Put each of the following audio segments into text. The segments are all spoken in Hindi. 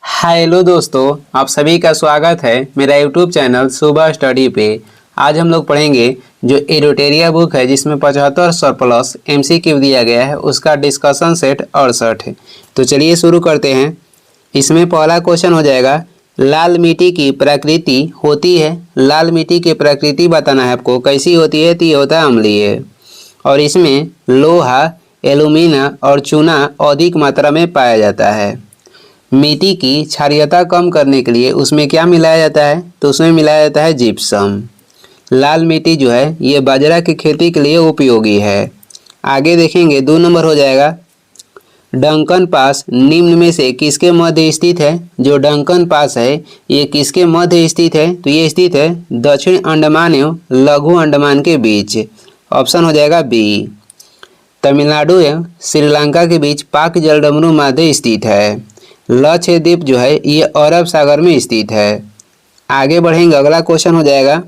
हेलो दोस्तों, आप सभी का स्वागत है मेरा यूट्यूब चैनल सुबह स्टडी पे। आज हम लोग पढ़ेंगे जो एरोटेरिया बुक है जिसमें 75 प्लस एमसीक्यू दिया गया है, उसका डिस्कशन सेट 68 है। तो चलिए शुरू करते हैं। इसमें पहला क्वेश्चन हो जाएगा, लाल मिट्टी की प्रकृति होती है। लाल मिट्टी की प्रकृति बताना है आपको, कैसी होती है? तो ये होता है अम्लीय। और इसमें लोहा, एल्यूमिना और चूना अधिक मात्रा में पाया जाता है। मिट्टी की क्षारीयता कम करने के लिए उसमें क्या मिलाया जाता है? तो उसमें मिलाया जाता है जिप्सम। लाल मिट्टी जो है ये बाजरा की खेती के लिए उपयोगी है। आगे देखेंगे, 2 नंबर हो जाएगा, डंकन पास निम्न में से किसके मध्य स्थित है? जो डंकन पास है ये किसके मध्य स्थित है? तो ये स्थित है दक्षिण अंडमान एवं लघु अंडमान के बीच। ऑप्शन हो जाएगा बी। तमिलनाडु एवं श्रीलंका के बीच पाक जलडमरू मध्य स्थित है। लक्षद्वीप जो है ये अरब सागर में स्थित है। आगे बढ़ेंगे, अगला क्वेश्चन हो जाएगा,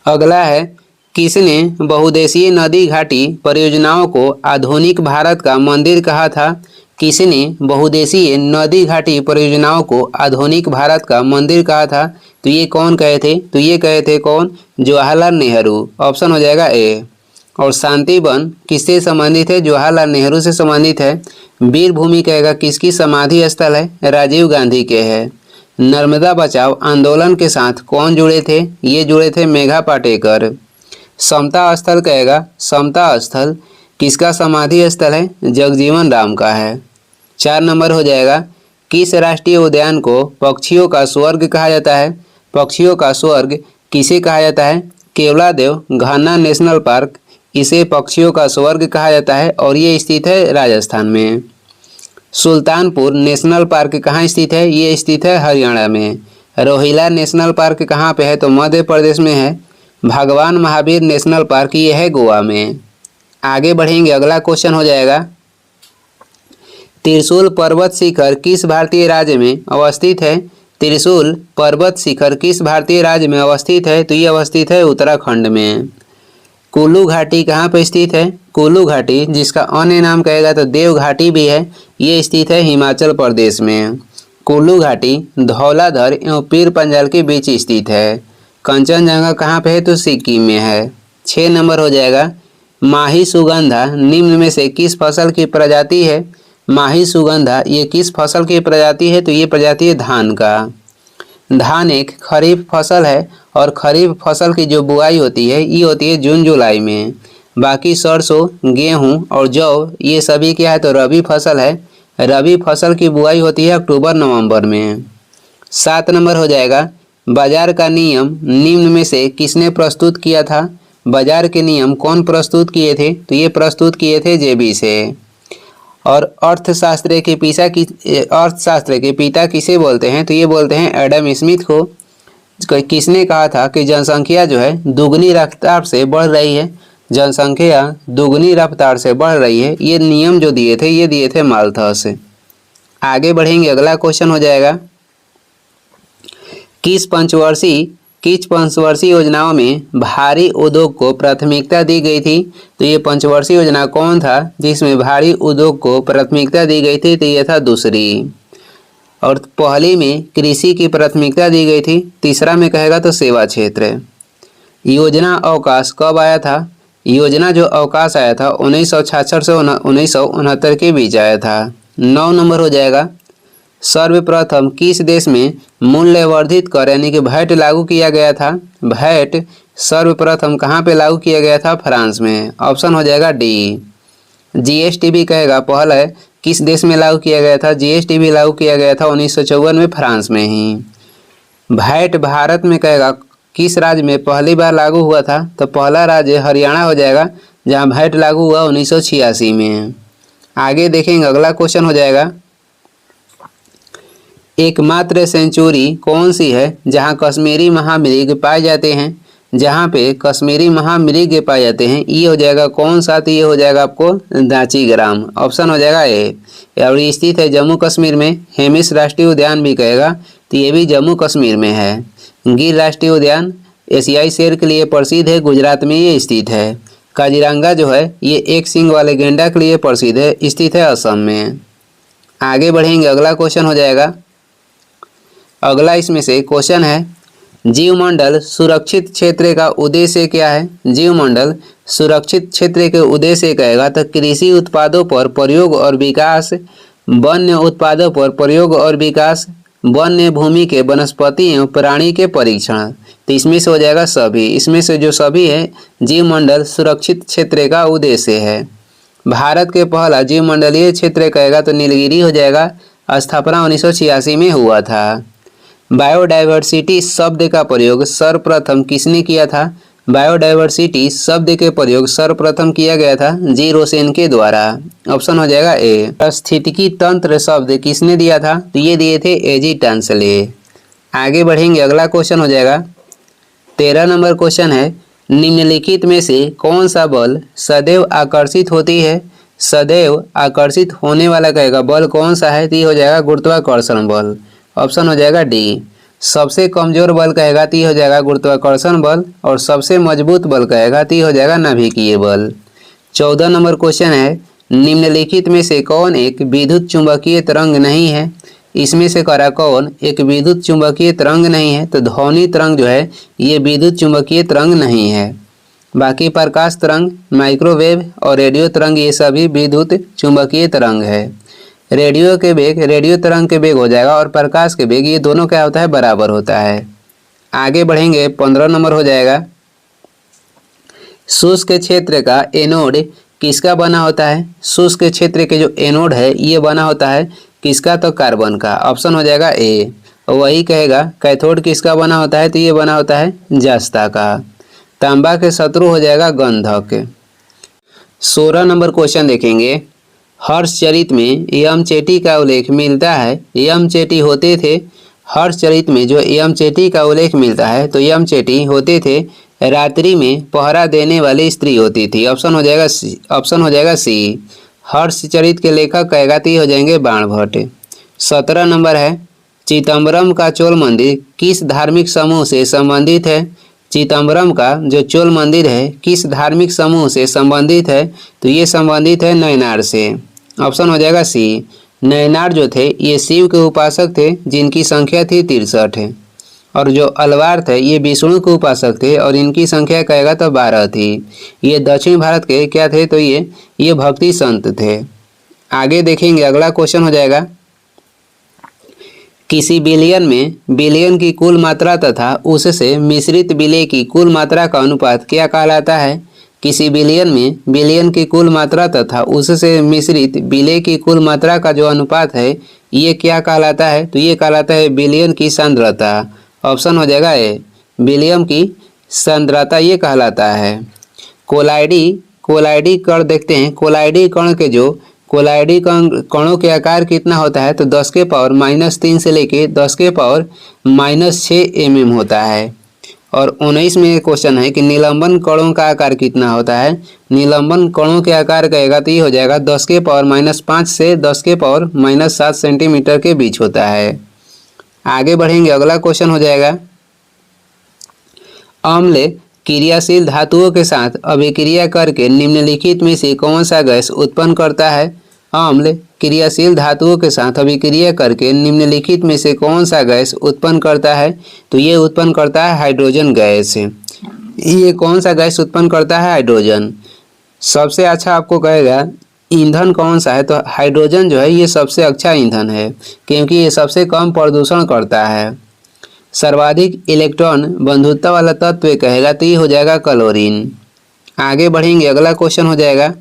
अगला है, किसने बहुदेशीय नदी घाटी परियोजनाओं को आधुनिक भारत का मंदिर कहा था? किसने बहुदेशीय नदी घाटी परियोजनाओं को आधुनिक भारत का मंदिर कहा था? तो ये कौन कहे थे? तो ये कहे थे कौन? जवाहरलाल नेहरू। ऑप्शन हो जाएगा ए। और शांति वन किससे संबंधित है? जवाहरलाल नेहरू से संबंधित है। वीर भूमि कहेगा किसकी समाधि स्थल है? राजीव गांधी के है। नर्मदा बचाओ आंदोलन के साथ कौन जुड़े थे? ये जुड़े थे मेघा पाटेकर। समता स्थल कहेगा, समता स्थल किसका समाधि स्थल है? जगजीवन राम का है। 4 नंबर हो जाएगा, किस राष्ट्रीय उद्यान को पक्षियों का स्वर्ग कहा जाता है? पक्षियों का स्वर्ग किसे कहा जाता है? केवलादेव घाना नेशनल पार्क इसे पक्षियों का स्वर्ग कहा जाता है और ये स्थित है राजस्थान में। सुल्तानपुर नेशनल पार्क कहाँ स्थित है? ये स्थित है हरियाणा में। रोहिला नेशनल पार्क कहाँ पे है? तो मध्य प्रदेश में है। भगवान महावीर नेशनल पार्क ये है गोवा में। आगे बढ़ेंगे, अगला क्वेश्चन हो जाएगा, त्रिशूल पर्वत शिखर किस भारतीय राज्य में अवस्थित है? त्रिशूल पर्वत शिखर किस भारतीय राज्य में अवस्थित है? तो ये अवस्थित है उत्तराखंड में। कुल्लू घाटी कहाँ पर स्थित है? कुल्लू घाटी जिसका अन्य नाम कहेगा तो देव घाटी भी है, ये स्थित है हिमाचल प्रदेश में। कुल्लू घाटी धौलाधर एवं पीर पंजाल के बीच स्थित है। कंचनजंगा कहाँ पे है? तो सिक्किम में है। 6 नंबर हो जाएगा, माही सुगंधा निम्न में से किस फसल की प्रजाति है? माही सुगंधा ये किस फसल की प्रजाति है? तो ये प्रजाति है धान का। धान एक खरीफ फसल है और खरीफ फसल की जो बुआई होती है ये होती है जून जुलाई में। बाकी सरसों, गेहूं और जौ ये सभी क्या है? तो रबी फसल है। रबी फसल की बुआई होती है अक्टूबर नवंबर में। 7 नंबर हो जाएगा, बाजार का नियम निम्न में से किसने प्रस्तुत किया था? बाजार के नियम कौन प्रस्तुत किए थे? तो ये प्रस्तुत किए थे जेबी से। और अर्थशास्त्र के पिता किसे बोलते हैं? तो ये बोलते हैं एडम स्मिथ को। किसने कहा था कि जनसंख्या जो है दुगनी रफ्तार से बढ़ रही है? जनसंख्या दुगनी रफ्तार से बढ़ रही है, ये नियम जो दिए थे ये दिए थे माल्थस। आगे बढ़ेंगे, अगला क्वेश्चन हो जाएगा, किस पंचवर्षीय योजनाओं में भारी उद्योग को प्राथमिकता दी गई थी? तो ये पंचवर्षीय योजना कौन था जिसमें भारी उद्योग को प्राथमिकता दी गई थी? तो ये था दूसरी। और पहली में कृषि की प्राथमिकता दी गई थी, तीसरा में कहेगा तो सेवा क्षेत्र। योजना अवकाश कब आया था? योजना जो अवकाश आया था 1966 से 1969 के बीच आया था। 9 नंबर हो जाएगा, सर्वप्रथम किस देश में मूल्यवर्धित कर यानी कि वैट लागू किया गया था? वैट सर्वप्रथम कहाँ पे लागू किया गया था? फ्रांस में। ऑप्शन हो जाएगा डी। जीएसटी भी कहेगा पहला है किस देश में लागू किया गया था? जीएसटी भी लागू किया गया था 1954 में फ्रांस में ही। वैट भारत में कहेगा किस राज्य में पहली बार लागू हुआ था? तो पहला राज्य हरियाणा हो जाएगा जहाँ वैट लागू हुआ 1986 में। आगे देखेंगे, अगला क्वेश्चन हो जाएगा, एकमात्र सेंचुरी कौन सी है जहां कश्मीरी महामृग पाए जाते हैं? जहां पे कश्मीरी महामृग पाए जाते हैं ये हो जाएगा कौन सा? तो ये हो जाएगा आपको दांचीग्राम। ऑप्शन हो जाएगा ए। और ये स्थित है जम्मू कश्मीर में। हेमिस राष्ट्रीय उद्यान भी कहेगा तो ये भी जम्मू कश्मीर में है। गिर राष्ट्रीय उद्यान एशियाई शेर के लिए प्रसिद्ध है, गुजरात में ये स्थित है। काजीरंगा जो है ये एक सींग वाले गेंडा के लिए प्रसिद्ध है, स्थित है असम में। आगे बढ़ेंगे, अगला क्वेश्चन हो जाएगा। अगला इसमें से क्वेश्चन है, जीवमंडल सुरक्षित क्षेत्र का उद्देश्य क्या है? जीवमंडल सुरक्षित क्षेत्र के उद्देश्य कहेगा तो कृषि उत्पादों पर प्रयोग और विकास, वन्य उत्पादों पर प्रयोग और विकास, वन्य भूमि के वनस्पति एवं प्राणी के परीक्षण। तो इसमें से हो जाएगा सभी। इसमें से जो सभी है जीवमंडल सुरक्षित क्षेत्र का उद्देश्य है। भारत के पहला जीवमंडलीय क्षेत्र कहेगा तो नीलगिरी हो जाएगा। स्थापना 1986 में हुआ था। बायोडायवर्सिटी शब्द का प्रयोग सर्वप्रथम किसने किया था? बायोडायवर्सिटी शब्द के प्रयोग सर्वप्रथम किया गया था जी रोसेन के द्वारा। ऑप्शन हो जाएगा ए। पारिस्थितिकी तंत्र शब्द किसने दिया था? तो ये दिए थे एजी टांसले। आगे बढ़ेंगे, अगला क्वेश्चन हो जाएगा। 13 नंबर क्वेश्चन है, निम्नलिखित में से कौन सा बल सदैव आकर्षित होती है? सदैव आकर्षित होने वाला कहेगा बल कौन सा है? तो ये हो जाएगा गुरुत्वाकर्षण बल। ऑप्शन हो जाएगा डी। सबसे कमजोर बल कहेगा तो हो जाएगा गुरुत्वाकर्षण बल, और सबसे मजबूत बल कहेगा तो हो जाएगा नाभिकीय बल। 14 नंबर क्वेश्चन है, निम्नलिखित में से कौन एक विद्युत चुंबकीय तरंग नहीं है? इसमें से करा कौन एक विद्युत चुंबकीय तरंग नहीं है? तो ध्वनि तरंग जो है ये विद्युत चुंबकीय तरंग नहीं है। बाकी प्रकाश तरंग, माइक्रोवेव और रेडियो तरंग ये सभी विद्युत चुंबकीय तरंग है। रेडियो तरंग के वेग हो जाएगा और प्रकाश के वेग, ये दोनों क्या होता है? बराबर होता है। आगे बढ़ेंगे, 15 नंबर हो जाएगा। शुष्क क्षेत्र का एनोड किसका बना होता है? शुष्क क्षेत्र के जो एनोड है ये बना होता है किसका? तो कार्बन का। ऑप्शन हो जाएगा ए। वही कहेगा कैथोड किसका बना होता है? तो ये बना होता है जस्ता का। तांबा के शत्रु हो जाएगा गंधक। 16 नंबर क्वेश्चन देखेंगे। हर्षचरित में यमचेटी का उल्लेख मिलता है। यमचेटी होते थे, हर्षचरित में जो यमचेटी का उल्लेख मिलता है तो यमचेटी होते थे रात्रि में पहरा देने वाली स्त्री होती थी। ऑप्शन हो जाएगा सी। ऑप्शन हो जाएगा सी। हर्षचरित के लेखक कहेगा तो हो जाएंगे बाणभट्ट। 17 नंबर है, चिदम्बरम का चोल मंदिर किस धार्मिक समूह से संबंधित है? चिदम्बरम का जो चोल मंदिर है किस धार्मिक समूह से संबंधित है? तो ये संबंधित है नयनार से। ऑप्शन हो जाएगा सी। नयनार जो थे ये शिव के उपासक थे जिनकी संख्या थी 63, और जो अलवार थे ये विष्णु के उपासक थे और इनकी संख्या कहेगा तो 12 थी। ये दक्षिण भारत के क्या थे? तो ये भक्ति संत थे। आगे देखेंगे, अगला क्वेश्चन हो जाएगा। किसी बिलियन में बिलियन की कुल मात्रा तथा उससे मिश्रित विलेय की कुल मात्रा का अनुपात क्या कहलाता है? किसी बिलियन में बिलियन की कुल मात्रा तथा उससे मिश्रित विलेय की कुल मात्रा का जो अनुपात है ये क्या कहलाता है? तो ये कहलाता है बिलियन की सांद्रता। ऑप्शन हो जाएगा ए। बिलियन की सांद्रता ये कहलाता है। कोलाइडी कण देखते हैं। कोलाइडी कण के जो कोलाइडी कणों के आकार कितना होता है? तो 10 के पावर -3 से लेके 10 के पावर -6 mm होता है। और 19 में क्वेश्चन है कि निलंबन कणों का आकार कितना होता है? निलंबन कणों के आकार कहेगा तो ये हो जाएगा 10 के पावर -5 से 10 के पावर -7 सेंटीमीटर के बीच होता है। आगे बढ़ेंगे, अगला क्वेश्चन हो जाएगा। अम्ल क्रियाशील धातुओं के साथ अभिक्रिया करके निम्नलिखित में से कौन सा गैस उत्पन्न करता है? अम्ल क्रियाशील धातुओं के साथ अभिक्रिया करके निम्नलिखित में से कौन सा गैस उत्पन्न करता है? तो ये उत्पन्न करता है हाइड्रोजन गैस। ये कौन सा गैस उत्पन्न करता है? हाइड्रोजन। सबसे अच्छा आपको कहेगा ईंधन कौन सा है? तो हाइड्रोजन जो है ये सबसे अच्छा ईंधन है क्योंकि ये सबसे कम प्रदूषण करता है। सर्वाधिक इलेक्ट्रॉन बंधुता वाला तत्व कहेगा तो ये हो जाएगा क्लोरीन। आगे बढ़ेंगे, अगला क्वेश्चन हो जाएगा।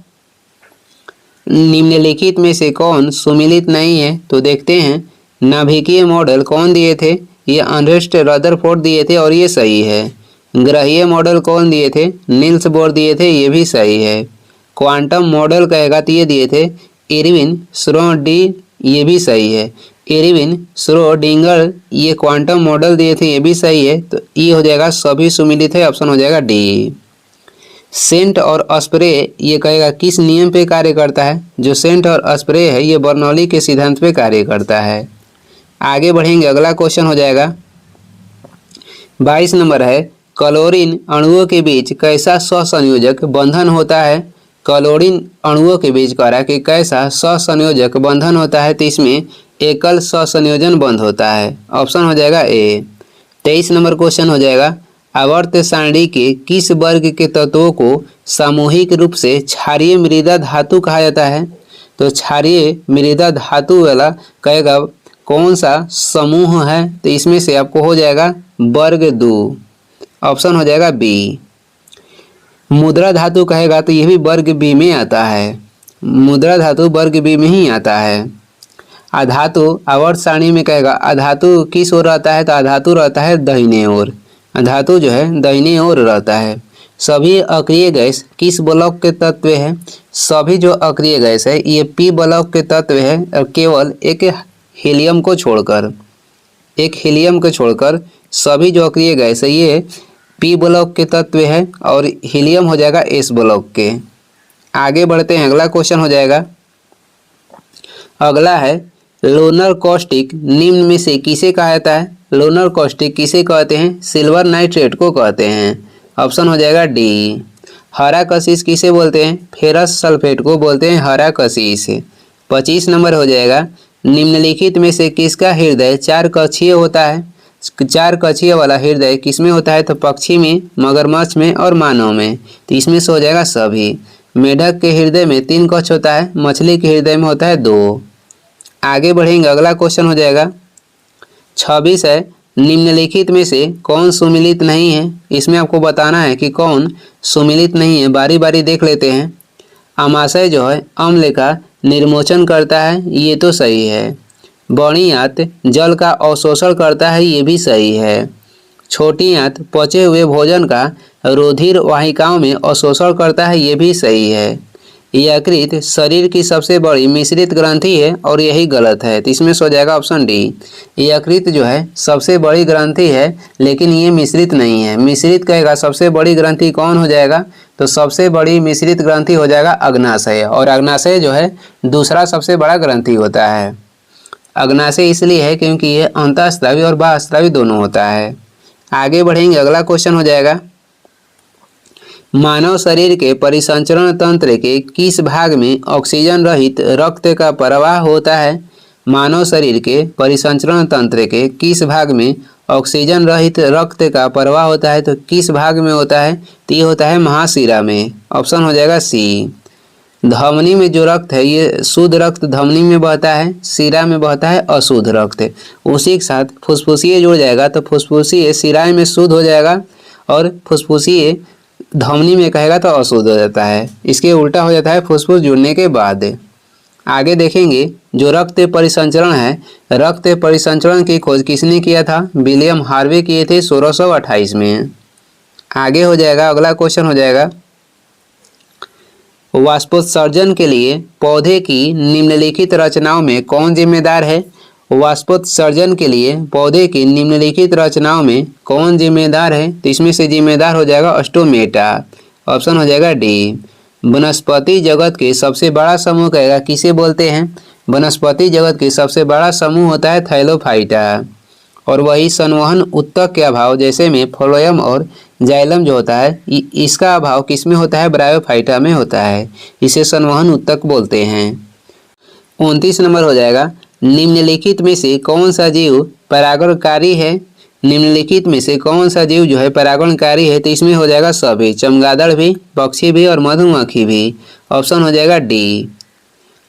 निम्नलिखित में से कौन सुमिलित नहीं है? तो देखते हैं नाभिकीय मॉडल कौन दिए थे? ये अर्नेस्ट रदरफोर्ड दिए थे और ये सही है। ग्रहीय मॉडल कौन दिए थे? नील्स बोर दिए थे, ये भी सही है। क्वांटम मॉडल कहेगा तो ये दिए थे इरविन श्रोडिंगर, ये भी सही है। इरविन श्रोडिंगर ये क्वांटम मॉडल दिए थे, ये भी सही है। तो ये हो जाएगा सभी सुमिलित है। ऑप्शन हो जाएगा डी। सेंट और स्प्रे ये कहेगा किस नियम पे कार्य करता है? जो सेंट और स्प्रे है ये बर्नौली के सिद्धांत पे कार्य करता है। आगे बढ़ेंगे, अगला क्वेश्चन हो जाएगा। 22 नंबर है, क्लोरीन अणुओं के बीच कैसा सहसंयोजक बंधन होता है? क्लोरीन अणुओं के बीच करा कि कैसा सहसंयोजक बंधन होता है, तो इसमें एकल सहसंयोजन बंध होता है। ऑप्शन हो जाएगा ए। 23 नंबर क्वेश्चन हो जाएगा, आवर्त सारणी के किस वर्ग के तत्वों को सामूहिक रूप से क्षारीय मृदा धातु कहा जाता है? तो क्षारीय मृदा धातु वाला कहेगा कौन सा समूह है, तो इसमें से आपको हो जाएगा वर्ग 2। ऑप्शन हो जाएगा बी। मुद्रा धातु कहेगा तो यह भी वर्ग बी में आता है। मुद्रा धातु वर्ग बी में ही आता है। अधातु आवर्त सारणी में कहेगा अधातु किस ओर रहता है, तो अधातु रहता है दाहिने ओर। अधातु जो है दाहिने ओर रहता है। सभी अक्रिय गैस किस ब्लॉक के तत्व है? सभी जो अक्रिय गैस है ये पी ब्लॉक के तत्व है, और केवल एक हीलियम को छोड़कर, एक हीलियम को छोड़कर सभी जो अक्रिय गैस है ये पी ब्लॉक के तत्व है, और हीलियम हो जाएगा एस ब्लॉक के। आगे बढ़ते हैं, अगला क्वेश्चन हो जाएगा। अगला है लोनर कॉस्टिक निम्न में से किसे कहा जाता है? लोनर कॉस्टिक किसे कहते हैं? सिल्वर नाइट्रेट को कहते हैं। ऑप्शन हो जाएगा डी। हरा कशिश किसे बोलते हैं? फेरस सल्फेट को बोलते हैं हरा कशिश। 25 नंबर हो जाएगा, निम्नलिखित में से किसका हृदय 4 कक्षीय होता है? 4 कक्षीय वाला हृदय किसमें होता है? तो पक्षी में, मगरमच्छ में और मानव में। तो इसमें से हो जाएगा सभी। मेढक के हृदय में 3 कक्ष होता है, मछली के हृदय में होता है 2। आगे बढ़ेंगे, अगला क्वेश्चन हो जाएगा 26 है, निम्नलिखित में से कौन सुमिलित नहीं है? इसमें आपको बताना है कि कौन सुमिलित नहीं है। बारी बारी देख लेते हैं। आमाशय जो है अम्ल का निर्मोचन करता है, ये तो सही है। बड़ी आंत जल का अवशोषण करता है, ये भी सही है। छोटी आंत पचे हुए भोजन का रुधिर वाहिकाओं में अवशोषण करता है, ये भी सही है। यकृत शरीर की सबसे बड़ी मिश्रित ग्रंथि है, और यही गलत है। तो इसमें सो जाएगा ऑप्शन डी। यकृत जो है सबसे बड़ी ग्रंथि है, लेकिन ये मिश्रित नहीं है। मिश्रित कहेगा सबसे बड़ी ग्रंथि कौन हो जाएगा? तो सबसे बड़ी मिश्रित ग्रंथि हो जाएगा अग्नाशय, और अग्नाशय जो है दूसरा सबसे बड़ा ग्रंथि होता है। अग्नाशय इसलिए है क्योंकि ये अंतःस्रावी और बाह्यस्रावी दोनों होता है। आगे बढ़ेंगे, अगला क्वेश्चन हो जाएगा, मानव शरीर के परिसंचरण तंत्र के किस भाग में ऑक्सीजन रहित रक्त का प्रवाह होता है? मानव शरीर के परिसंचरण तंत्र के किस भाग में ऑक्सीजन रहित रक्त का प्रवाह होता है? तो किस भाग में होता है? तो ये होता है महाशिरा में। ऑप्शन हो जाएगा सी। धमनी में जो रक्त है ये शुद्ध रक्त धमनी में बहता है, शिरा में बहता है अशुद्ध रक्त। उसी के साथ फुसफुसीय जुड़ जाएगा तो फुसफुसीय शिरा में शुद्ध हो जाएगा, और फुसफुसीय धमनी में कहेगा तो अशुद्ध हो जाता है। इसके उल्टा हो जाता है फुसफुस जुड़ने के बाद। आगे देखेंगे, जो रक्त परिसंचरण है, रक्त परिसंचरण की खोज किसने किया था? विलियम हार्वे किए थे 1628 में। आगे हो जाएगा, अगला क्वेश्चन हो जाएगा, वाष्पोत्सर्जन के लिए पौधे की निम्नलिखित रचनाओं में कौन जिम्मेदार है? वाष्पोत्सर्जन के लिए पौधे की निम्नलिखित रचनाओं में कौन जिम्मेदार है? तो इसमें से जिम्मेदार हो जाएगा स्टोमेटा। ऑप्शन हो जाएगा डी। वनस्पति जगत के सबसे बड़ा समूह कहेगा किसे बोलते हैं? वनस्पति जगत के सबसे बड़ा समूह होता है थैलोफाइटा, और वही संवहन उत्तक के अभाव, जैसे में फ्लोएम और जाइलम जो होता है, इसका अभाव किसमें होता है? ब्रायोफाइटा में होता है। इसे संवहन उत्तक बोलते हैं। 29 नंबर हो जाएगा, निम्नलिखित में से कौन सा जीव परागणकारी है? निम्नलिखित में से कौन सा जीव जो है परागणकारी है? तो इसमें हो जाएगा सभी, चमगादड़ भी, पक्षी भी और मधुमक्खी भी। ऑप्शन हो जाएगा डी।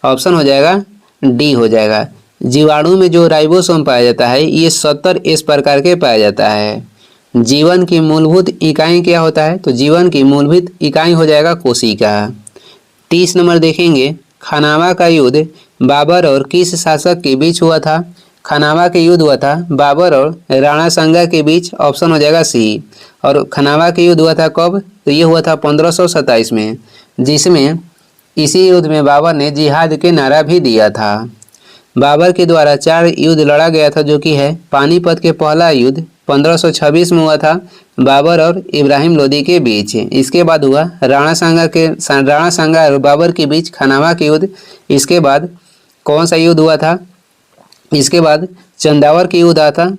ऑप्शन हो जाएगा डी हो जाएगा। जीवाणु में जो राइबोसोम पाया जाता है ये 70 इस प्रकार के पाया जाता है। जीवन की मूलभूत इकाई क्या होता है? तो जीवन की मूलभूत इकाई हो जाएगा कोशिका। 30 नंबर देखेंगे, खनावा का युद्ध बाबर और किस शासक के बीच हुआ था? खनावा के युद्ध हुआ था बाबर और राणा सांगा के बीच। ऑप्शन हो जाएगा सी। और खनावा के युद्ध हुआ था कब? तो ये हुआ था 1527 में, जिसमें इसी युद्ध में बाबर ने जिहाद के नारा भी दिया था। बाबर के द्वारा 4 युद्ध लड़ा गया था, जो कि है पानीपत के पहला युद्ध 1526 में हुआ था बाबर और इब्राहिम लोदी के बीच। इसके बाद हुआ राणा सांगा और बाबर के बीच खनावा के युद्ध। इसके बाद कौन सा युद्ध हुआ था? इसके बाद चंदावर के युद्ध हुआ था।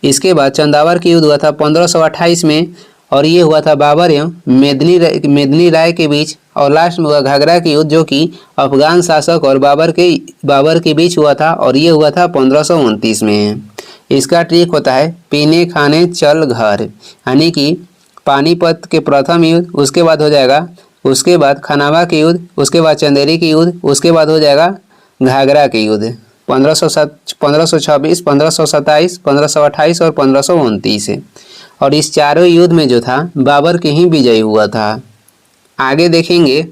इसके बाद चंदावर के युद्ध हुआ था 1528 में, और ये हुआ था बाबर एवं मेदिनी राय के बीच। और लास्ट में हुआ घाघरा की युद्ध जो कि अफगान शासक और बाबर के बीच हुआ था और ये हुआ था 1529 में। इसका ट्रिक होता है पीने खाने चल घर, यानी कि पानीपत के प्रथम युद्ध, उसके बाद हो जाएगा, उसके बाद खनावा के युद्ध, उसके बाद चंदेरी की युद्ध, उसके बाद हो जाएगा घाघरा के युद्ध 1526, 1527, 1528 और 1529 है। और इस चारों युद्ध में जो था बाबर के ही विजयी हुआ था। आगे देखेंगे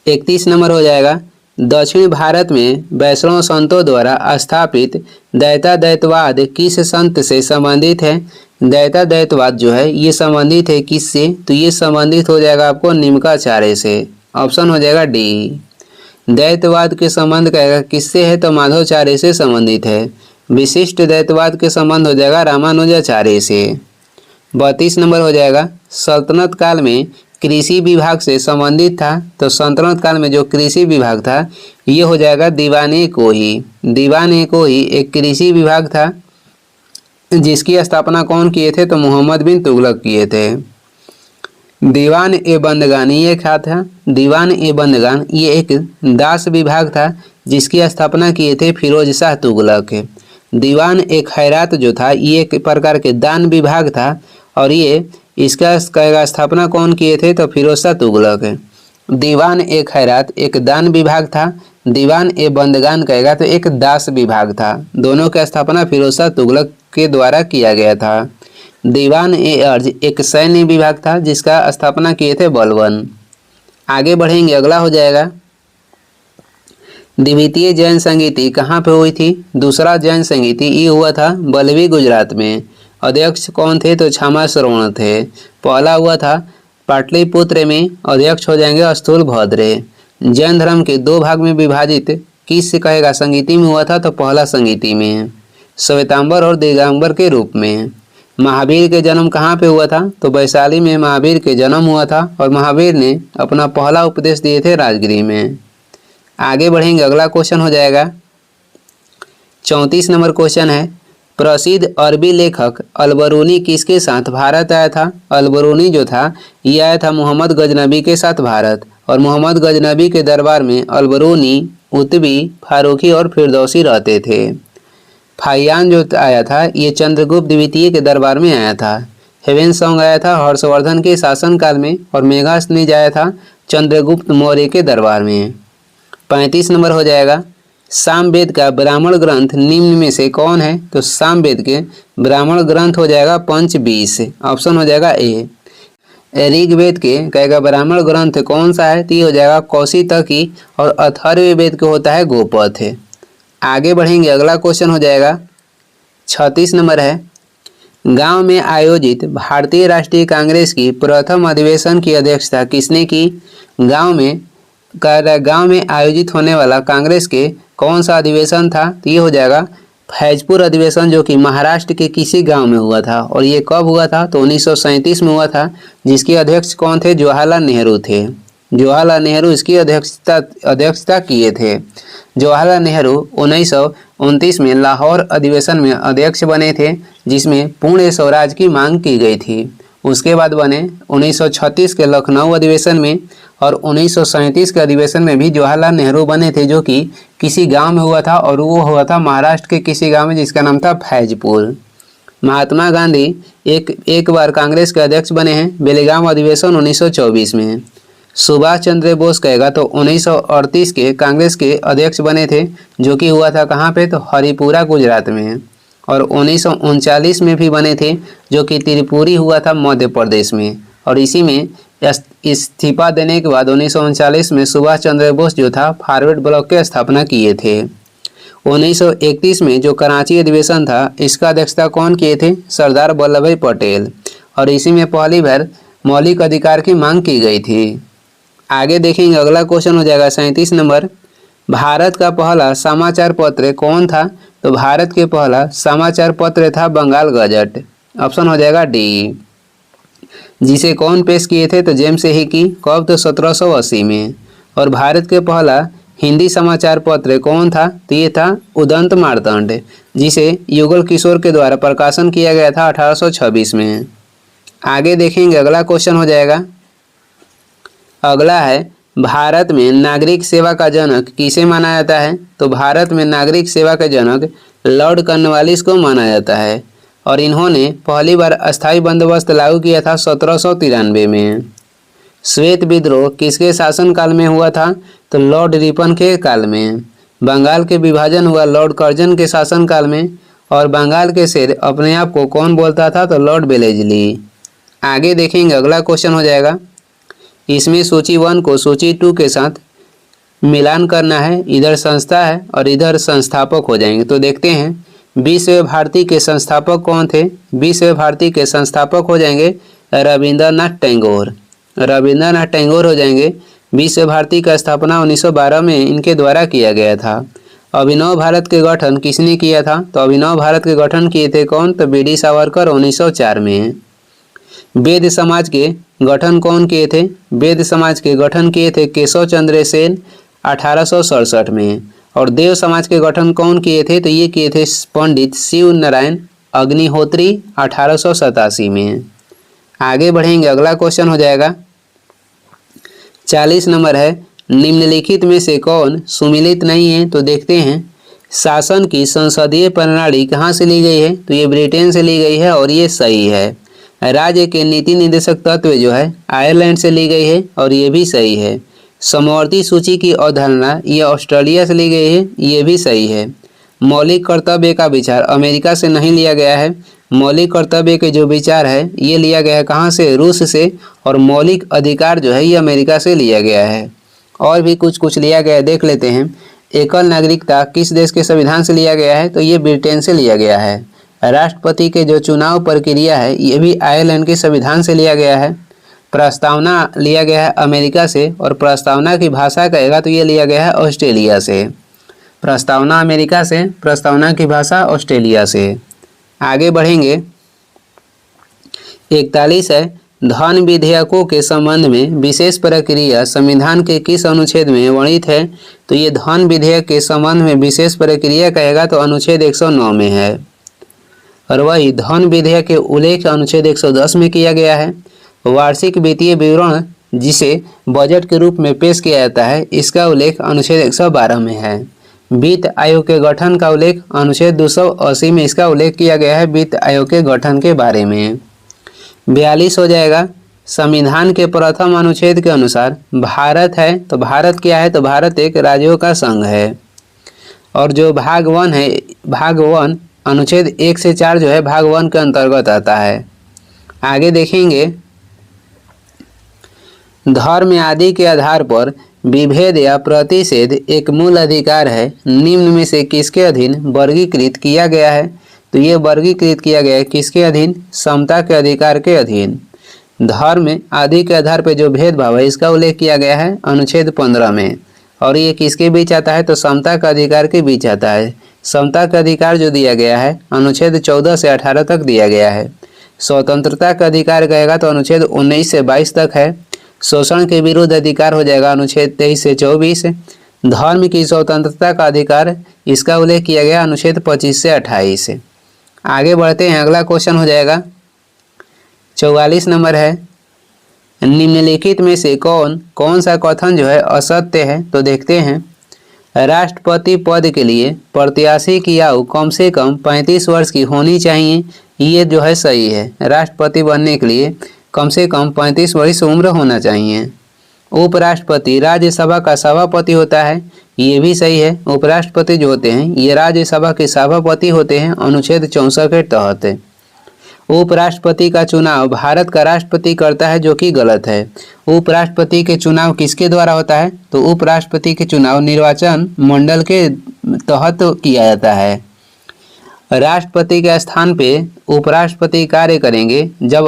31 नंबर हो जाएगा, दक्षिण भारत में वैष्णव संतों द्वारा स्थापित द्वैताद्वैतवाद किस संत से संबंधित है। द्वैताद्वैतवाद जो है ये संबंधित है किससे, तो ये संबंधित हो जाएगा आपको निम्काचार्य से। ऑप्शन हो जाएगा डी। द्वैतवाद के संबंध कहेगा किससे है, तो माधवाचार्य से संबंधित है। विशिष्ट द्वैतवाद के संबंध हो जाएगा रामानुजाचार्य से। 32 नंबर हो जाएगा, सल्तनत काल में कृषि विभाग से संबंधित था, तो सल्तनत काल में जो कृषि विभाग था ये हो जाएगा दीवान-ए-कोही। दीवान-ए-कोही एक कृषि विभाग था जिसकी स्थापना कौन किए थे, तो मोहम्मद बिन तुगलक किए थे। दीवान-ए-बंदगान ये क्या था, दीवान-ए-बंदगान ये एक दास विभाग था जिसकी स्थापना किए थे फिरोज शाह तुगलक। दीवान-ए-खैरात जो था ये एक प्रकार के दान विभाग था और ये इसका स्थापना कौन किए थे, तो फिरोज शाह तुगलक। दीवान-ए-खैरात एक दान विभाग था, दीवान-ए-बंदगान कहेगा तो एक दास विभाग था। दोनों की स्थापना फिरोज शाह तुगलक के द्वारा किया गया था। दीवान-ए-अर्ज एक सैन्य विभाग था जिसका स्थापना किए थे बलबन। आगे बढ़ेंगे, अगला हो जाएगा द्वितीय जैन संगीति कहाँ पे हुई थी। दूसरा जैन संगीति ये हुआ था बलवी गुजरात में। अध्यक्ष कौन थे, तो क्षमा श्रवण थे। पहला हुआ था पाटलिपुत्र में, अध्यक्ष हो जाएंगे स्थूलभद्र। जैन धर्म के दो भाग में विभाजित किस कहेगा संगीति में हुआ था, तो पहला संगीति में श्वेतांबर और दिगंबर के रूप में। महावीर के जन्म कहाँ पे हुआ था, तो वैशाली में महावीर के जन्म हुआ था और महावीर ने अपना पहला उपदेश दिए थे राजगिरी में। आगे बढ़ेंगे, अगला क्वेश्चन हो जाएगा 34 नंबर क्वेश्चन है, प्रसिद्ध अरबी लेखक अलबरूनी किसके साथ भारत आया था। अलबरूनी जो था ये आया था मोहम्मद गजनबी के साथ भारत, और मोहम्मद गजनबी के दरबार में अलबरूनी, उतबी, फारूकी और फिरदौसी रहते थे। फाहियान जो आया था ये चंद्रगुप्त द्वितीय के दरबार में आया था। हेवेन सॉन्ग आया था हर्षवर्धन के शासनकाल में, और मेघास्नीज आया था चंद्रगुप्त मौर्य के दरबार में। 35 नंबर हो जाएगा, सामवेद का ब्राह्मण ग्रंथ निम्न में से कौन है, तो सामवेद के ब्राह्मण ग्रंथ हो जाएगा पंचबीस। ऑप्शन हो जाएगा ए। ऋग्वेद के कहेगा ब्राह्मण ग्रंथ कौन सा है, तो ये हो जाएगा कौशितकी, और अथर्ववेद के होता है गोपथ। आगे बढ़ेंगे, अगला क्वेश्चन हो जाएगा 36 नंबर है, गांव में आयोजित भारतीय राष्ट्रीय कांग्रेस की प्रथम अधिवेशन की अध्यक्षता किसने की। गांव में आयोजित होने वाला कांग्रेस के कौन सा अधिवेशन था, तो ये हो जाएगा फैजपुर अधिवेशन जो कि महाराष्ट्र के किसी गांव में हुआ था। और ये कब हुआ था, तो 1937 में हुआ था, जिसके अध्यक्ष कौन थे, जवाहरलाल नेहरू थे। जवाहरलाल नेहरू इसकी अध्यक्षता किए थे। जवाहरलाल नेहरू 1929 में लाहौर अधिवेशन में अध्यक्ष बने थे, जिसमें पूर्ण स्वराज की मांग की गई थी। उसके बाद बने 1936 के लखनऊ अधिवेशन में, और 1937 के अधिवेशन में भी जवाहरलाल नेहरू बने थे, जो कि किसी गांव में हुआ था, और वो हुआ था महाराष्ट्र के किसी गांव में जिसका नाम था फैजपुर। महात्मा गांधी एक बार कांग्रेस के अध्यक्ष बने हैं, बेलगाम अधिवेशन 1924 में। सुभाष चंद्र बोस कहेगा तो 1938 के कांग्रेस के अध्यक्ष बने थे, जो कि हुआ था कहाँ पे, तो हरिपुरा गुजरात में। और 1939 में भी बने थे, जो कि त्रिपुरी हुआ था मध्य प्रदेश में। और इसी में इस्तीफा देने के बाद 1939 में सुभाष चंद्र बोस जो था फॉरवर्ड ब्लॉक की स्थापना किए थे। 1931 में जो कराची अधिवेशन था इसका अध्यक्षता कौन किए थे, सरदार वल्लभ भाई पटेल। और इसी में पहली बार मौलिक अधिकार की मांग की गई थी। आगे देखेंगे, अगला क्वेश्चन हो जाएगा 37 नंबर, भारत का पहला समाचार पत्र कौन था, तो भारत के पहला समाचार पत्र था बंगाल गजट। ऑप्शन हो जाएगा डी। जिसे कौन पेश किए थे, तो जेम्स हिकी। कब, तो 1780 में। और भारत के पहला हिंदी समाचार पत्र कौन था, तो ये था उदंत मार्तंड, जिसे युगल किशोर के द्वारा प्रकाशन किया गया था 1826 में। आगे देखेंगे, अगला क्वेश्चन हो जाएगा। अगला है, भारत में नागरिक सेवा का जनक किसे माना जाता है? तो भारत में नागरिक सेवा का जनक लॉर्ड कॉर्नवालिस को माना जाता है और इन्होंने पहली बार अस्थायी बंदोबस्त लागू किया था 1793 में। श्वेत विद्रोह किसके शासनकाल में हुआ था? तो लॉर्ड रिपन के काल में। बंगाल के विभाजन हुआ लॉर्ड कर्जन के शासनकाल में और बंगाल के शेर अपने आप को कौन बोलता था? तो लॉर्ड वेलेस्ली। आगे देखेंगे, अगला क्वेश्चन हो जाएगा। इसमें सूची 1 को सूची 2 के साथ मिलान करना है। इधर संस्था है और इधर संस्थापक हो जाएंगे। तो देखते हैं, विश्व भारती के संस्थापक कौन थे? विश्व भारती के संस्थापक हो जाएंगे रविंद्रनाथ टैगोर। रविंद्रनाथ टैगोर हो जाएंगे। विश्व भारती का स्थापना 1912 में इनके द्वारा किया गया था। अभिनव भारत के गठन किसने किया था? तो अभिनव भारत के गठन किए थे कौन? तो बी डी सावरकर 1904 में। वेद समाज के गठन कौन किए थे? वेद समाज के गठन किए थे केशव चंद्र सेन 1867 में। और देव समाज के गठन कौन किए थे? तो ये किए थे पंडित शिव नारायण अग्निहोत्री 1887 में। आगे बढ़ेंगे, अगला क्वेश्चन हो जाएगा। 40 नंबर है, निम्नलिखित में से कौन सुमिलित नहीं है? तो देखते हैं, शासन की संसदीय प्रणाली कहाँ से ली गई है? तो ये ब्रिटेन से ली गई है और ये सही है। राज्य के नीति निर्देशक तत्व जो है आयरलैंड से ली गई है और ये भी सही है। समवर्ती सूची की अवधारणा ये ऑस्ट्रेलिया से ली गई है, ये भी सही है। मौलिक कर्तव्य का विचार अमेरिका से नहीं लिया गया है। मौलिक कर्तव्य के जो विचार है ये लिया गया है कहाँ से? रूस से। और मौलिक अधिकार जो है ये अमेरिका से लिया गया है। और भी कुछ लिया गया है, देख लेते हैं। एकल नागरिकता किस देश के संविधान से लिया गया है? तो ये ब्रिटेन से लिया गया है। राष्ट्रपति के जो चुनाव प्रक्रिया है ये भी आयरलैंड के संविधान से लिया गया है। प्रस्तावना लिया गया है अमेरिका से और प्रस्तावना की भाषा कहेगा तो ये लिया गया है ऑस्ट्रेलिया से। प्रस्तावना अमेरिका से, प्रस्तावना की भाषा ऑस्ट्रेलिया से। आगे बढ़ेंगे, 41 है, धन विधेयकों के संबंध में विशेष प्रक्रिया संविधान के किस अनुच्छेद में वर्णित है? तो ये धन विधेयक के संबंध में विशेष प्रक्रिया कहेगा तो अनुच्छेद 109 में है। और वही धन विधेयक के उल्लेख अनुच्छेद 110 में किया गया है। वार्षिक वित्तीय विवरण जिसे बजट के रूप में पेश किया जाता है इसका उल्लेख अनुच्छेद 112 में है। वित्त आयोग के गठन का उल्लेख अनुच्छेद 280 में इसका उल्लेख किया गया है वित्त आयोग के गठन के बारे में। 42 हो जाएगा, संविधान के प्रथम अनुच्छेद के अनुसार भारत है तो भारत क्या है? तो भारत एक राज्यों का संघ है। और जो भाग 1 है, भाग 1 अनुच्छेद 1 से 4 जो है भाग 1 के अंतर्गत आता है। आगे देखेंगे, धर्म आदि के आधार पर विभेद या प्रतिषेध एक मूल अधिकार है। निम्न में से किसके अधीन वर्गीकृत किया गया है? तो ये वर्गीकृत किया गया है किसके अधीन? समता के अधिकार के अधीन। धर्म आदि के आधार पर जो भेदभाव है इसका उल्लेख किया गया है अनुच्छेद 15 में। और ये किसके बीच आता है? तो समता का अधिकार के बीच आता है। समता का अधिकार जो दिया गया है अनुच्छेद 14 से 18 तक दिया गया है। स्वतंत्रता का अधिकार कहेगा तो अनुच्छेद 19 से 22 तक है। शोषण के विरुद्ध अधिकार हो जाएगा अनुच्छेद 23 से 24। धर्म की स्वतंत्रता का अधिकार इसका उल्लेख किया गया अनुच्छेद 25 से 28। आगे बढ़ते हैं, अगला क्वेश्चन हो जाएगा 44 नंबर है, निम्नलिखित में से कौन सा कथन जो है असत्य है? तो देखते हैं, राष्ट्रपति पद के लिए प्रत्याशी की आयु कम से कम 35 वर्ष की होनी चाहिए, ये जो है सही है। राष्ट्रपति बनने के लिए कम से कम 35 वर्ष उम्र होना चाहिए। उपराष्ट्रपति राज्यसभा का सभापति होता है, ये भी सही है। उपराष्ट्रपति जो होते हैं ये राज्यसभा के सभापति होते हैं अनुच्छेद 64 के तहत। उपराष्ट्रपति का चुनाव भारत का राष्ट्रपति करता है, जो कि गलत है। उपराष्ट्रपति के चुनाव किसके द्वारा होता है? तो उपराष्ट्रपति के चुनाव निर्वाचन मंडल के तहत किया जाता है। राष्ट्रपति के स्थान पे उपराष्ट्रपति कार्य करेंगे जब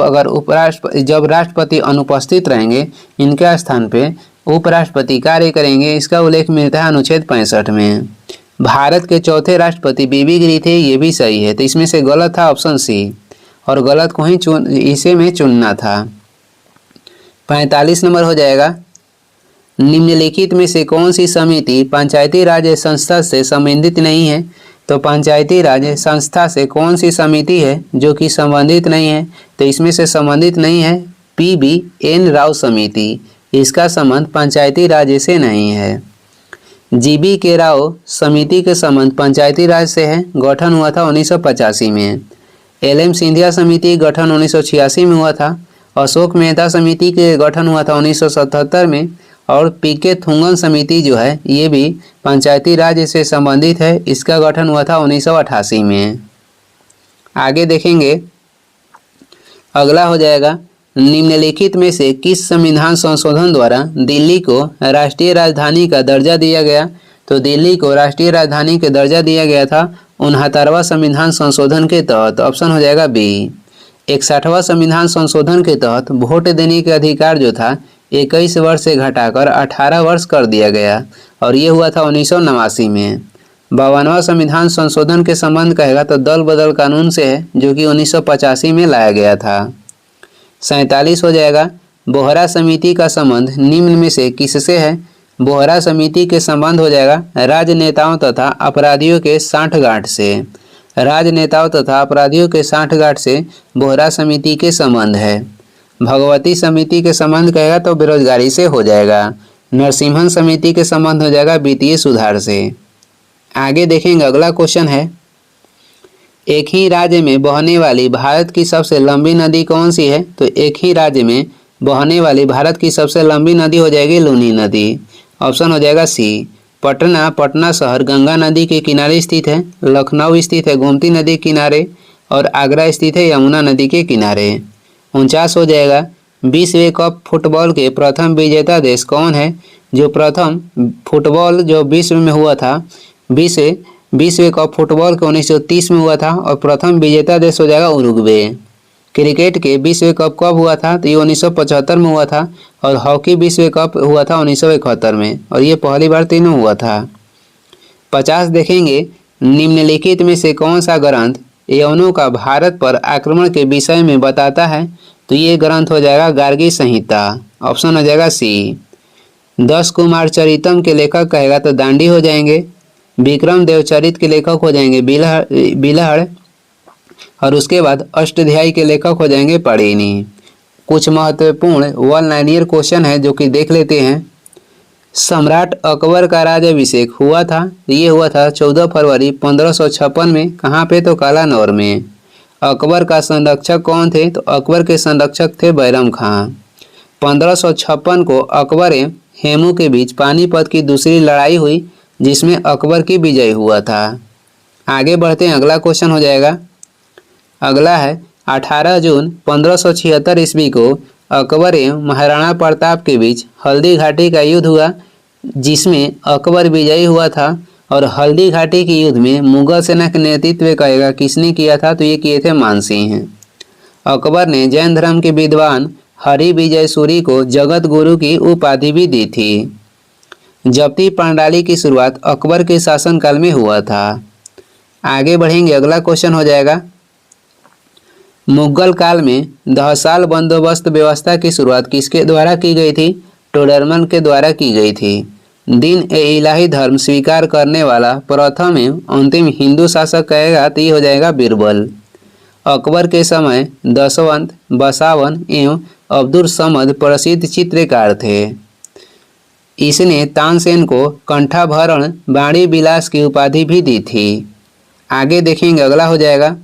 राष्ट्रपति अनुपस्थित रहेंगे, इनके स्थान पे उपराष्ट्रपति कार्य करेंगे। इसका उल्लेख मिलता है अनुच्छेद 65 में। भारत के चौथे राष्ट्रपति बीबी गिरी थे, ये भी सही है। तो इसमें से गलत था ऑप्शन सी, और गलत को ही इसे में चुनना था। 45 नंबर हो जाएगा, निम्नलिखित में से कौन सी समिति पंचायती राज संस्था से संबंधित नहीं है? तो पंचायती राज संस्था से कौन सी समिति है जो कि संबंधित नहीं है? तो इसमें से संबंधित नहीं है PBN राव समिति, इसका संबंध पंचायती राज से नहीं है। GB के राव समिति के संबंध पंचायती राज से है, गठन हुआ था 1985 में। LM सिंधिया समिति गठन 1986 में हुआ था। अशोक मेहता समिति के गठन हुआ था 1977 में। और PK थुंगन समिति जो है ये भी पंचायती राज से संबंधित है, इसका गठन हुआ था 1988 में। आगे देखेंगे, अगला हो जाएगा, निम्नलिखित में से किस संविधान संशोधन द्वारा दिल्ली को राष्ट्रीय राजधानी का दर्जा दिया गया? तो दिल्ली को राष्ट्रीय राजधानी का दर्जा दिया गया था 69वां संविधान संशोधन के तहत। ऑप्शन हो जाएगा B। 61वां संविधान संशोधन के तहत वोट देने के अधिकार जो था 21 वर्ष से घटाकर 18 वर्ष कर दिया गया और ये हुआ था 1989 में। 52वां संविधान संशोधन के संबंध कहेगा तो दल बदल कानून से है, जो कि 1985 में लाया गया था। 47 हो जाएगा, बोहरा समिति का संबंध निम्न में से किससे है? बोहरा समिति के संबंध हो जाएगा राजनेताओं तथा अपराधियों के सांठगांठ से। राजनेताओं तथा अपराधियों के सांठगांठ से बोहरा समिति के संबंध है। भगवती समिति के संबंध कहेगा तो बेरोजगारी से हो जाएगा। नरसिम्हन समिति के संबंध हो जाएगा वित्तीय सुधार से। आगे देखेंगे, अगला क्वेश्चन है, एक ही राज्य में बहने वाली भारत की सबसे लंबी नदी कौन सी है? तो एक ही राज्य में बहने वाली भारत की सबसे लंबी नदी हो जाएगी लूनी नदी। ऑप्शन हो जाएगा C। पटना, पटना शहर गंगा नदी के किनारे स्थित है। लखनऊ स्थित है गोमती नदी के किनारे और आगरा स्थित है यमुना नदी के किनारे। 49 हो जाएगा, विश्व कप फुटबॉल के प्रथम विजेता देश कौन है? जो प्रथम फुटबॉल जो विश्व में हुआ था, विश्व कप फुटबॉल के 1930 में हुआ था और प्रथम विजेता देश हो जाएगा उरुग्वे। क्रिकेट के विश्व कप कब हुआ था? तो ये 1975 में हुआ था और हॉकी विश्व कप हुआ था 1971 में और ये पहली बार तीनों हुआ था। 50 देखेंगे, निम्नलिखित में से कौन सा ग्रंथ यवनों का भारत पर आक्रमण के विषय में बताता है? तो ये ग्रंथ हो जाएगा गार्गी संहिता। ऑप्शन हो जाएगा C। 10 कुमार चरितम के लेखक कहेगा तो दांडी हो जाएंगे। विक्रम देवचरित के लेखक हो जाएंगे बिलहड़ और उसके बाद अष्टाध्यायी के लेखक हो जाएंगे पाणिनि। कुछ महत्वपूर्ण वन लाइनियर क्वेश्चन है जो कि देख लेते हैं। सम्राट अकबर का राज्याभिषेक हुआ था, ये हुआ था 14 फरवरी 1556 में। कहाँ पे? तो कालानौर में। अकबर का संरक्षक कौन थे? तो अकबर के संरक्षक थे बैरम खां। 1556 को अकबर एवं हेमू के बीच पानीपत की दूसरी लड़ाई हुई जिसमें अकबर की विजय हुआ था। आगे बढ़ते हैं, अगला क्वेश्चन हो जाएगा, अगला है 18 जून 1576 ईस्वी को अकबर एवं महाराणा प्रताप के बीच हल्दी घाटी का युद्ध हुआ जिसमें अकबर विजयी हुआ था और हल्दी घाटी के युद्ध में मुगल सेना के नेतृत्व कहेगा किसने किया था? तो ये किए थे मानसिंह। अकबर ने जैन धर्म के विद्वान हरि विजय सूरी को जगत गुरु की उपाधि भी दी थी। जब्ती प्रणाली की शुरुआत अकबर के शासनकाल में हुआ था। आगे बढ़ेंगे, अगला क्वेश्चन हो जाएगा, मुगल काल में दहसाल बंदोबस्त व्यवस्था की शुरुआत किसके द्वारा की गई थी? टोडरमल के द्वारा की गई थी। दीन ए इलाही धर्म स्वीकार करने वाला प्रथम एवं अंतिम हिंदू शासक कहेगा तो ये हो जाएगा बीरबल। अकबर के समय दशवंत, बसावन एवं अब्दुल समद प्रसिद्ध चित्रकार थे। इसने तानसेन को कंठाभरण बाणी विलास की उपाधि भी दी थी। आगे देखेंगे, अगला हो जाएगा,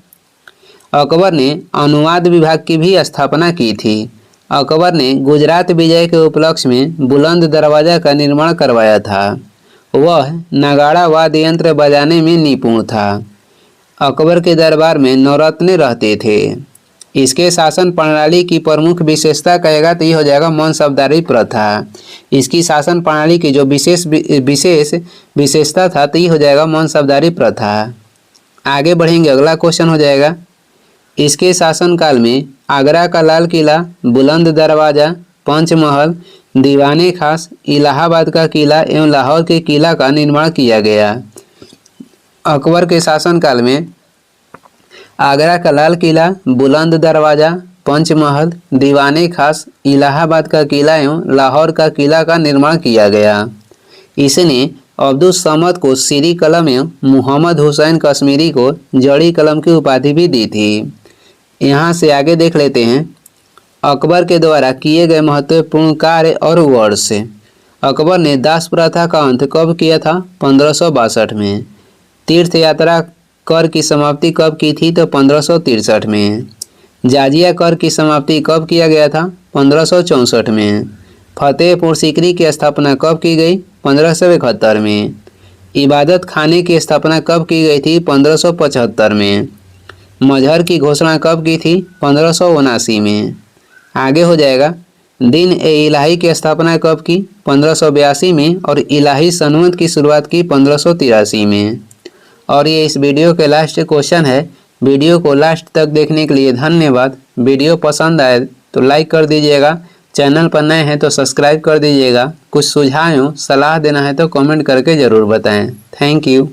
अकबर ने अनुवाद विभाग की भी स्थापना की थी। अकबर ने गुजरात विजय के उपलक्ष्य में बुलंद दरवाजा का निर्माण करवाया था। वह नगाड़ा वाद्य यंत्र बजाने में निपुण था। अकबर के दरबार में नवरत्न रहते थे। इसके शासन प्रणाली की प्रमुख विशेषता कहेगा तो ये हो जाएगा मनसबदारी प्रथा। इसकी शासन प्रणाली की जो विशेष विशेषता था तो ये हो जाएगा मनसबदारी प्रथा। आगे बढ़ेंगे, अगला क्वेश्चन हो जाएगा, इसके शासनकाल में आगरा का लाल किला, बुलंद दरवाजा, पंचमहल, दीवाने खास, इलाहाबाद का किला एवं लाहौर के किला का निर्माण किया गया। अकबर के शासनकाल में आगरा का लाल किला, बुलंद दरवाजा, पंचमहल, दीवाने खास, इलाहाबाद का किला एवं लाहौर का किला का निर्माण किया गया। इसने अब्दुल समद को सीरी कलम एवं मोहम्मद हुसैन कश्मीरी को जड़ी कलम की उपाधि भी दी थी। यहाँ से आगे देख लेते हैं अकबर के द्वारा किए गए महत्वपूर्ण कार्य और वर्ष। अकबर ने दास प्रथा का अंत कब किया था? 1562 में। तीर्थ यात्रा कर की समाप्ति कब की थी? तो 1563 में। जाजिया कर की समाप्ति कब किया गया था? 1564 में। फतेहपुर सीकरी की स्थापना कब की गई? 1571 में। इबादत खाने की स्थापना कब की गई थी? 1575 में। मजहर की घोषणा कब की थी? 1579 में। आगे हो जाएगा दिन ए इलाही की स्थापना कब की? 1582 में। और इलाही सनवत की शुरुआत की 1583 में। और ये इस वीडियो के लास्ट क्वेश्चन है। वीडियो को लास्ट तक देखने के लिए धन्यवाद। वीडियो पसंद आए तो लाइक कर दीजिएगा, चैनल पर नए हैं तो सब्सक्राइब कर दीजिएगा। कुछ सुझाव सलाह देना है तो कमेंट करके ज़रूर बताएं। Thank you.